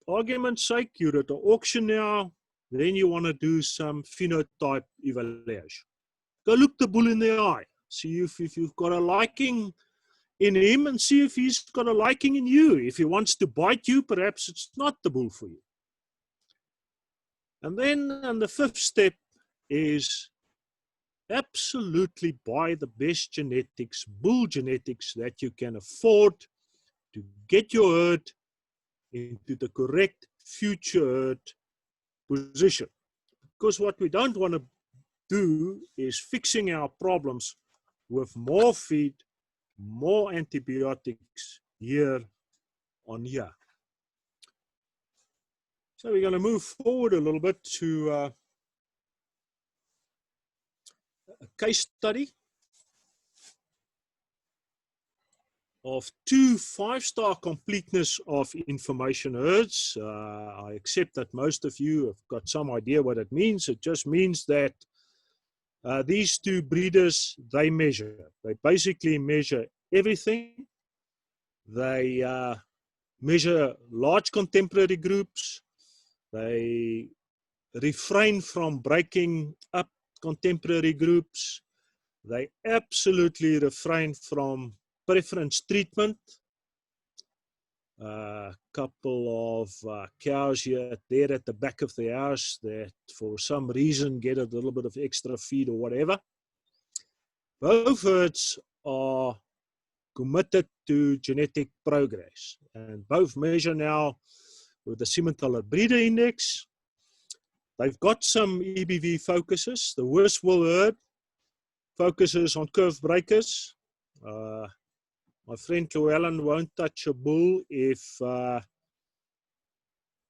[SPEAKER 2] argument's sake, you're at the auction now, then you want to do some phenotype evaluation. Go look the bull in the eye, see if you've got a liking in him, and see if he's got a liking in you. If he wants to bite you, perhaps it's not the bull for you. And then, and the fifth step is absolutely buy the best genetics, bull genetics, that you can afford to get your herd into the correct future herd position. Because what we don't want to do is fixing our problems with more feed, more antibiotics year on year. So we're going to move forward a little bit to a case study of 2 5-star completeness of information herds. I accept that most of you have got some idea what it means. It just means that these 2 breeders, they measure. They basically measure everything. They measure large contemporary groups. They refrain from breaking up contemporary groups. They absolutely refrain from preference treatment. A couple of cows here, there at the back of the house that for some reason get a little bit of extra feed or whatever. Both herds are committed to genetic progress, and both measure now with the Simmentaler Breeder Index. They've got some EBV focuses. The Worswill herd focuses on curve breakers. My friend Llewellyn won't touch a bull if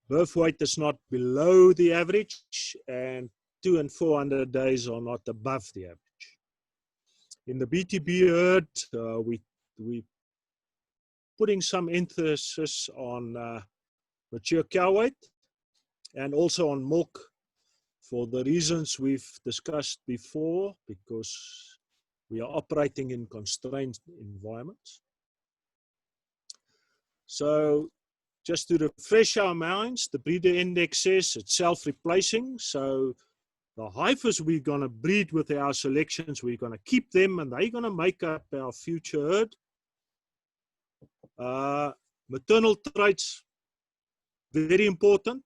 [SPEAKER 2] birth weight is not below the average and 200 and 400 days are not above the average. In the BTB herd, we're putting some emphasis on mature cow weight and also on milk for the reasons we've discussed before, because we are operating in constrained environments. So just to refresh our minds, the breeder index says it's self-replacing. So the heifers we're going to breed with our selections, we're going to keep them, and they're going to make up our future herd. Maternal traits, very important,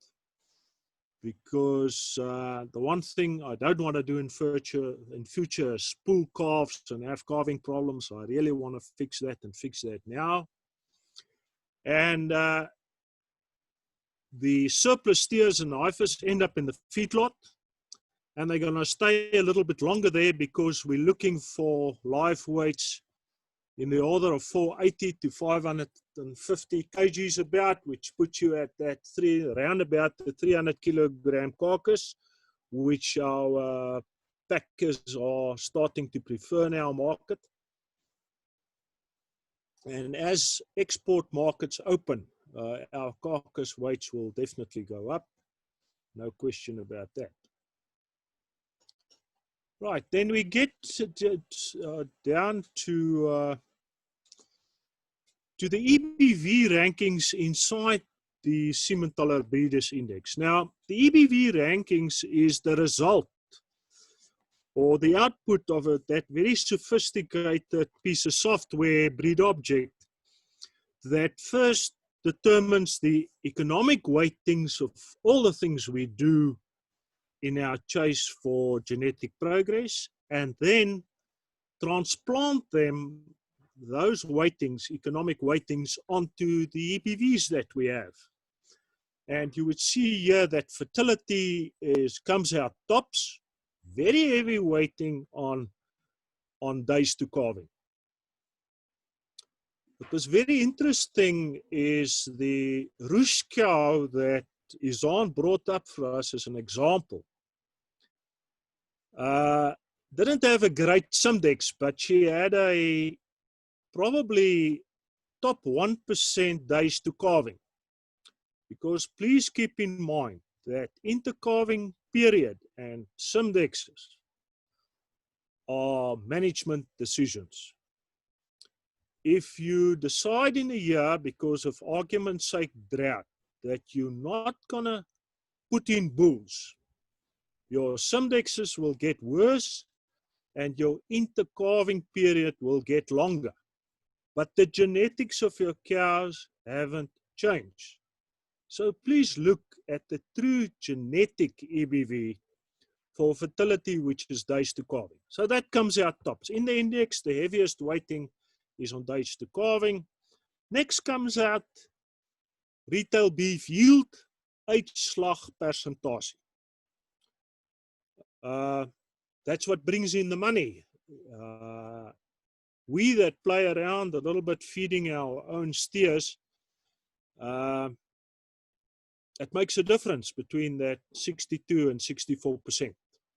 [SPEAKER 2] because the one thing I don't want to do in future is pull calves and have calving problems. I really want to fix that and fix that now. And the surplus steers and heifers end up in the feedlot, and they're going to stay a little bit longer there because we're looking for live weights in the order of 480 to 550 kgs about, which puts you at that around about the 300 kilogram carcass, which our packers are starting to prefer in our market. And as export markets open, our carcass weights will definitely go up. No question about that. Right, then we get down to the EBV rankings inside the Simmentaler Breeders Index. Now, the EBV rankings is the result or the output of that very sophisticated piece of software, breed object, that first determines the economic weightings of all the things we do in our chase for genetic progress, and then transplant them, those weightings, economic weightings, onto the EBVs that we have. And you would see here that fertility comes out tops, very heavy weighting on days to calving. What was very interesting is the Rush cow that Izan brought up for us as an example. Didn't have a great Simdex, but she had a probably top 1% days to calving. Because please keep in mind that intercalving period and Simdexes are management decisions. If you decide in a year, because of argument's sake drought, that you're not gonna put in bulls, your Simdexes will get worse and your intercalving period will get longer. But the genetics of your cows haven't changed. So please look at the true genetic EBV for fertility, which is days to calving. So that comes out tops. In the index, the heaviest weighting is on days to calving. Next comes out retail beef yield, uitslag percentage. That's what brings in the money. We that play around a little bit feeding our own steers, it makes a difference between that 62 and 64%.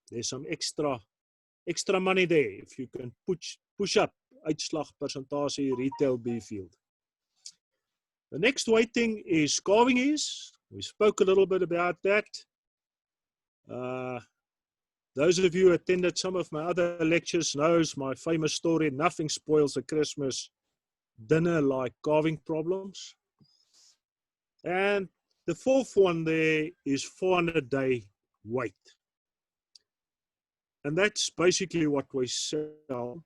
[SPEAKER 2] There's some extra money there if you can push up uitslag percentage retail beef yield. The next weighting is calving ease. We spoke a little bit about that. Those of you who attended some of my other lectures knows my famous story, nothing spoils a Christmas dinner like calving problems. And the fourth one there is 400-day weight. And that's basically what we sell,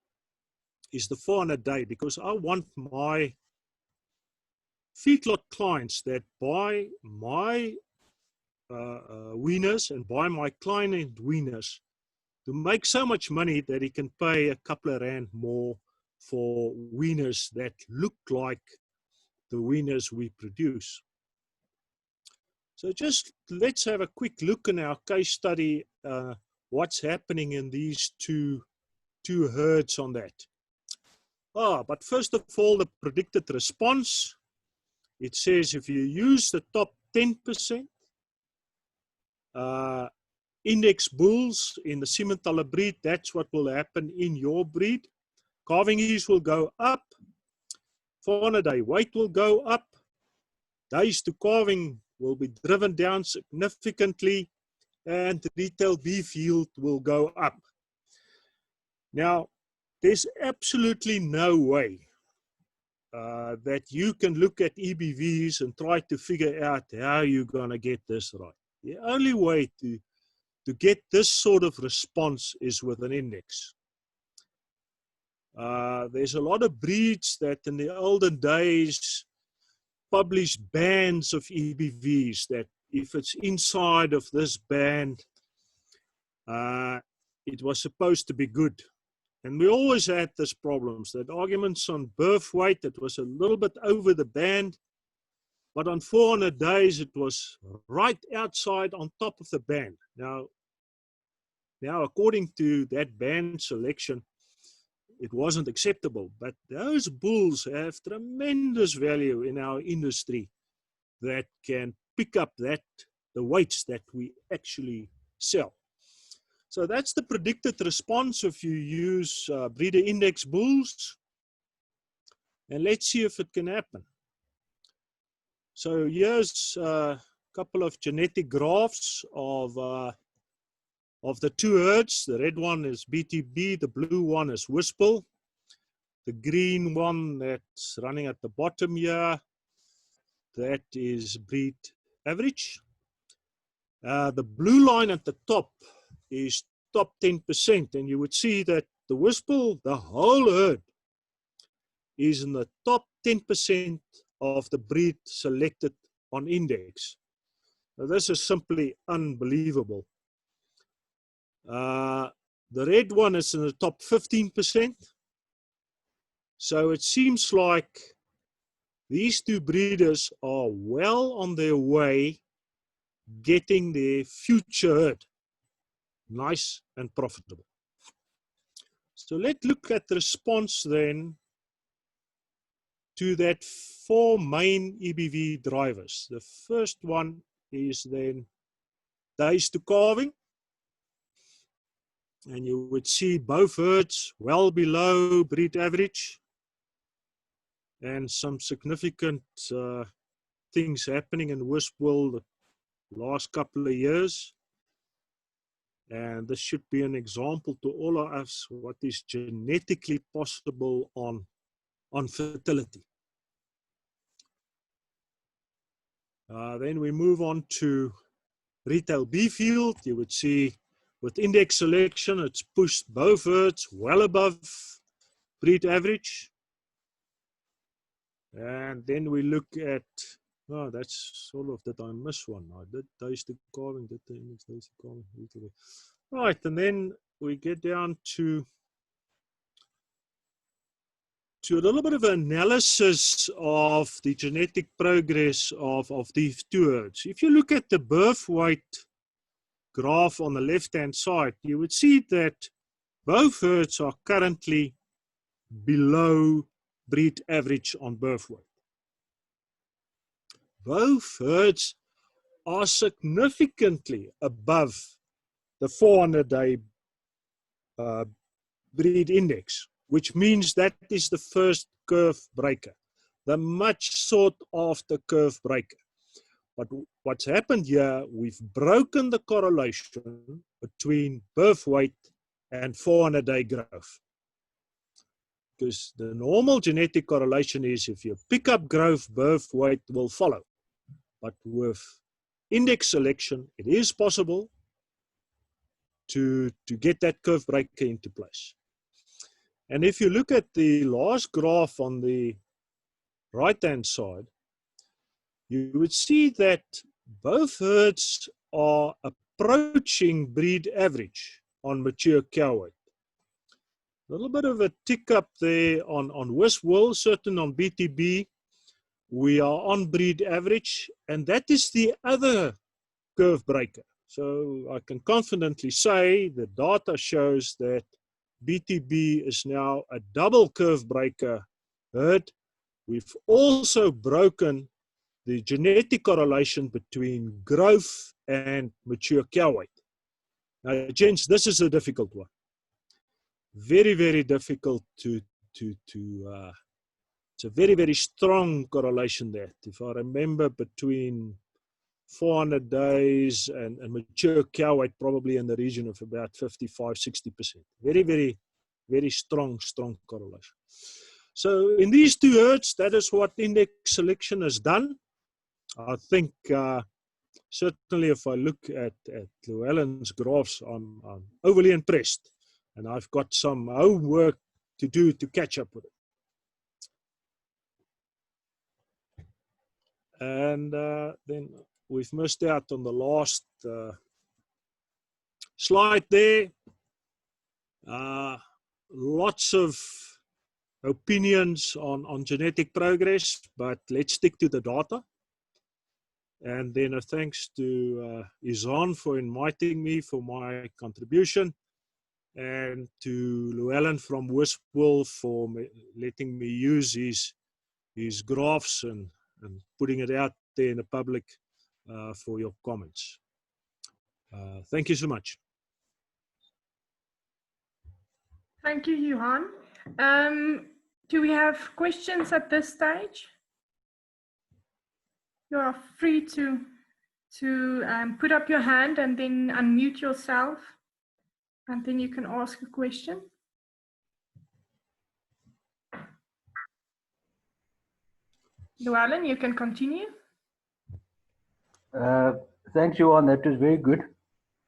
[SPEAKER 2] is the 400-day, because I want my feedlot clients that buy my weaners and buy my client weaners to make so much money that he can pay a couple of rand more for weaners that look like the weaners we produce. So just let's have a quick look in our case study, what's happening in these two herds on that. But first of all, the predicted response. It says if you use the top 10% index bulls in the Simmentaler breed, that's what will happen in your breed. Calving ease will go up, 400-day weight will go up, days to calving will be driven down significantly, and retail beef yield will go up. Now, there's absolutely no way that you can look at EBVs and try to figure out how you're going to get this right. The only way to get this sort of response is with an index. There's a lot of breeds that in the olden days published bands of EBVs that if it's inside of this band, it was supposed to be good. And we always had these problems, that arguments on birth weight, it was a little bit over the band, but on 400 days, it was right outside on top of the band. Now according to that band selection, it wasn't acceptable, but those bulls have tremendous value in our industry that can pick up the weights that we actually sell. So that's the predicted response if you use breeder index bulls. And let's see if it can happen. So here's a couple of genetic graphs of of the two herds. The red one is BTB, the blue one is Wispel. The green one that's running at the bottom here, that is breed average. The blue line at the top is top 10%, and you would see that the Wispel, the whole herd, is in the top 10% of the breed selected on index. Now, this is simply unbelievable. The red one is in the top 15%. So it seems like these two breeders are well on their way getting their future herd nice and profitable. So let's look at the response then to that 4 main EBV drivers. The first one is then days to calving. And you would see both herds well below breed average. And some significant things happening in Wispel the last couple of years. And this should be an example to all of us what is genetically possible on fertility. Then we move on to retail beef yield. You would see with index selection, it's pushed both herds well above breed average. And then we look at, oh, that's sort of that I missed one. I did days to calving, did the index days to calving. Right, and then we get down to a little bit of analysis of the genetic progress of these two herds. If you look at the birth weight graph on the left-hand side, you would see that both herds are currently below breed average on birth weight. Both herds are significantly above the 400-day breed index, which means that is the first curve breaker, the much sought after curve breaker. But what's happened here, we've broken the correlation between birth weight and 400-day growth. Because the normal genetic correlation is if you pick up growth, birth weight will follow. But with index selection, it is possible to get that curve breaker into place. And if you look at the last graph on the right-hand side, you would see that both herds are approaching breed average on mature cow weight. A little bit of a tick up there on Wispel, certain on BTB. We are on breed average, and that is the other curve breaker. So I can confidently say the data shows that BTB is now a double curve breaker herd. We've also broken the genetic correlation between growth and mature cow weight. Now, gents, this is a difficult one. Very, very difficult it's a very, very strong correlation there. If I remember, between 400 days and mature cow weight, probably in the region of about 55–60%. Very, very, very strong correlation. So in these two herds, that is what index selection has done. I think certainly if I look at Llewellyn's graphs, I'm overly impressed. And I've got some homework to do to catch up with it. And then we've missed out on the last slide there. Lots of opinions on genetic progress, but let's stick to the data. And then a thanks to Izan for inviting me for my contribution, and to Llewellyn from Wispel for letting me use his graphs and putting it out there in the public for your comments. Thank you so much.
[SPEAKER 1] Thank you, Johan. Do we have questions at this stage? You are free to put up your hand and then unmute yourself. And then you can ask a question. Llewellyn, you can continue.
[SPEAKER 5] Thanks, Johan. That was very good.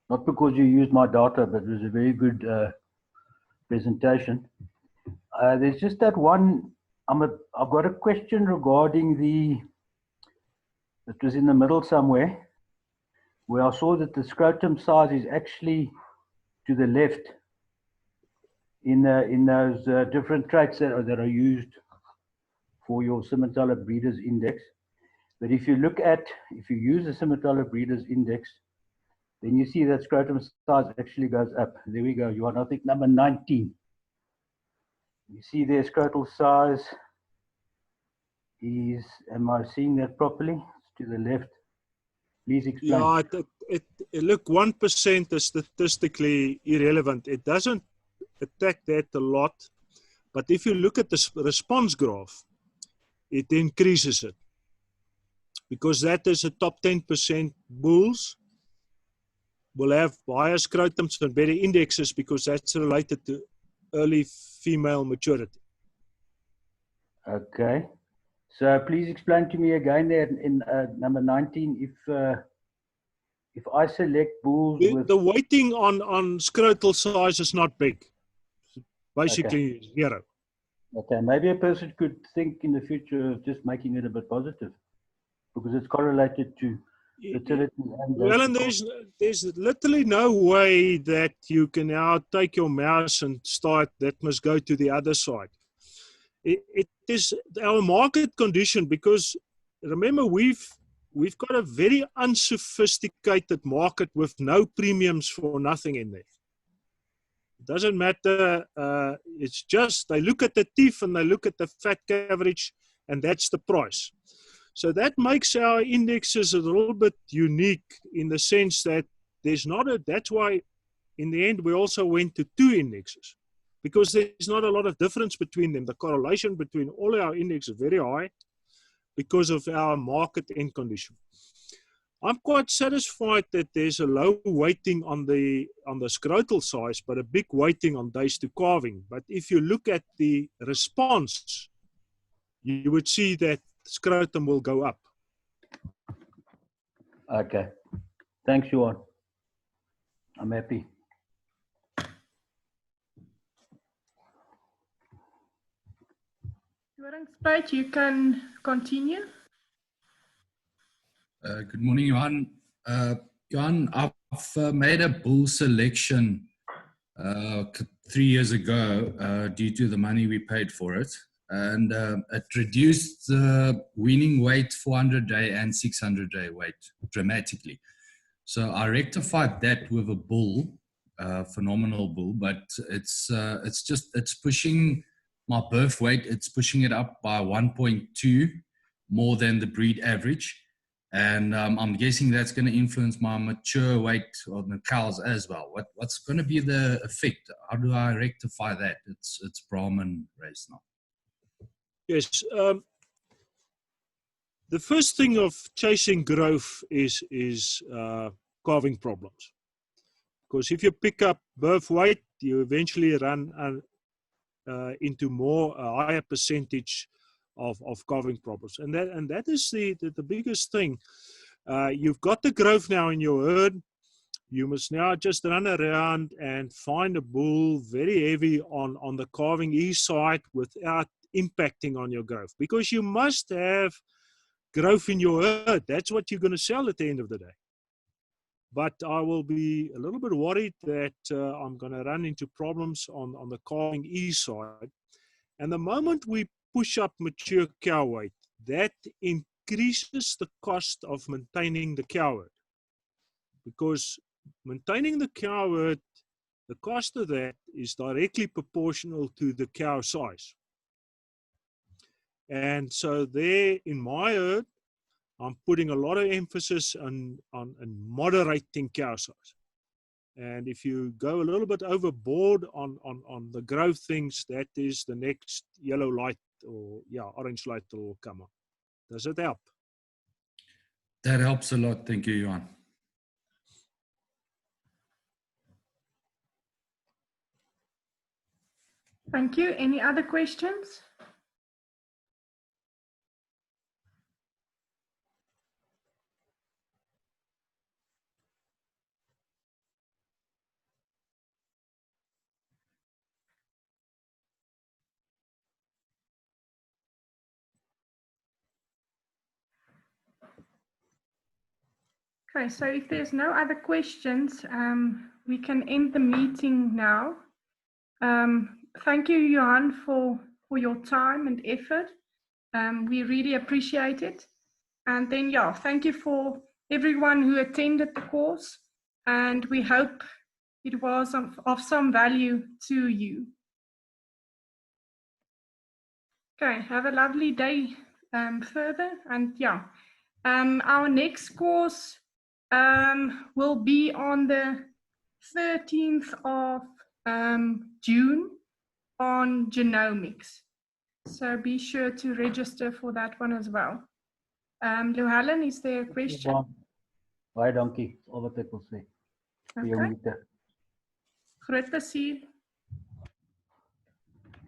[SPEAKER 5] Not because you used my data, but it was a very good presentation. There's just that one. I've got a question regarding it was in the middle somewhere, where I saw that the scrotum size is actually to the left in those different traits that are used for your Simmental Breeders Index. But if you use the Simmental Breeders Index, then you see that scrotum size actually goes up. There we go. You are, I think, number 19. You see their scrotal size is, am I seeing that properly? It's to the left. Please explain.
[SPEAKER 2] Yeah, look, 1% is statistically irrelevant. It doesn't attack that a lot. But if you look at the response graph, it increases it. Because that is the top 10% bulls will have higher scrotums and better indexes because that's related to early female maturity.
[SPEAKER 5] Okay. So please explain to me again there in number 19, if I select bulls with...
[SPEAKER 2] The weighting on scrotal size is not big. Basically, okay. Zero.
[SPEAKER 5] Okay, maybe a person could think in the future of just making it a bit positive because it's correlated to fertility.
[SPEAKER 2] Well, and there's literally no way that you can now take your mouse and start, that must go to the other side. It is our market condition because remember we've got a very unsophisticated market with no premiums for nothing in there. It doesn't matter. It's just they look at the teeth and they look at the fat coverage and that's the price. So that makes our indexes a little bit unique in the sense that that's why in the end we also went to 2 indexes because there's not a lot of difference between them. The correlation between all our indexes is very high because of our market end condition. I'm quite satisfied that there's a low weighting on the scrotal size, but a big weighting on days to calving. But if you look at the response, you would see that scrotum will go up.
[SPEAKER 5] Okay. Thanks, Johan. I'm happy.
[SPEAKER 1] Spruit, you can continue.
[SPEAKER 6] Good morning, Johan. Johan, I've made a bull selection 3 years ago due to the money we paid for it. And it reduced the weaning weight 400-day and 600-day weight dramatically. So I rectified that with a bull, phenomenal bull, but it's pushing my birth weight. It's pushing it up by 1.2 more than the breed average. And I'm guessing that's going to influence my mature weight on the cows as well. What's going to be the effect? How do I rectify that? It's Brahman race now.
[SPEAKER 2] Yes. The first thing of chasing growth is calving problems. Because if you pick up birth weight, you eventually run into a higher percentage of calving problems. And that is the biggest thing. You've got the growth now in your herd. You must now just run around and find a bull very heavy on the calving east side without impacting on your growth, because you must have growth in your herd. That's what you're going to sell at the end of the day. But I will be a little bit worried that I'm going to run into problems on the calving east side. And the moment we push up mature cow weight, that increases the cost of maintaining the cow herd, because maintaining the cow herd, the cost of that is directly proportional to the cow size. And so there in my herd, I'm putting a lot of emphasis on moderating cow size. And if you go a little bit overboard on the growth things, that is the next yellow light or orange light that will come up. Does it help?
[SPEAKER 6] That helps a lot. Thank you, Johan.
[SPEAKER 1] Thank you. Any other questions? Okay, so if there's no other questions, we can end the meeting now. Thank you, Johan, for your time and effort. We really appreciate it. And then, yeah, thank you for everyone who attended the course. And we hope it was of some value to you. Okay, have a lovely day further. And yeah, our next course will be on the 13th of June on genomics. So be sure to register for that one as well. Louwelen, is there a question?
[SPEAKER 5] Baie dankie. Dis al wat ek wil sê. Vir jou
[SPEAKER 1] Okay.
[SPEAKER 5] moeite.
[SPEAKER 1] Groot plesier.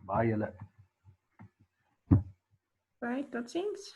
[SPEAKER 5] Baie julle.
[SPEAKER 1] Right, tot ziens.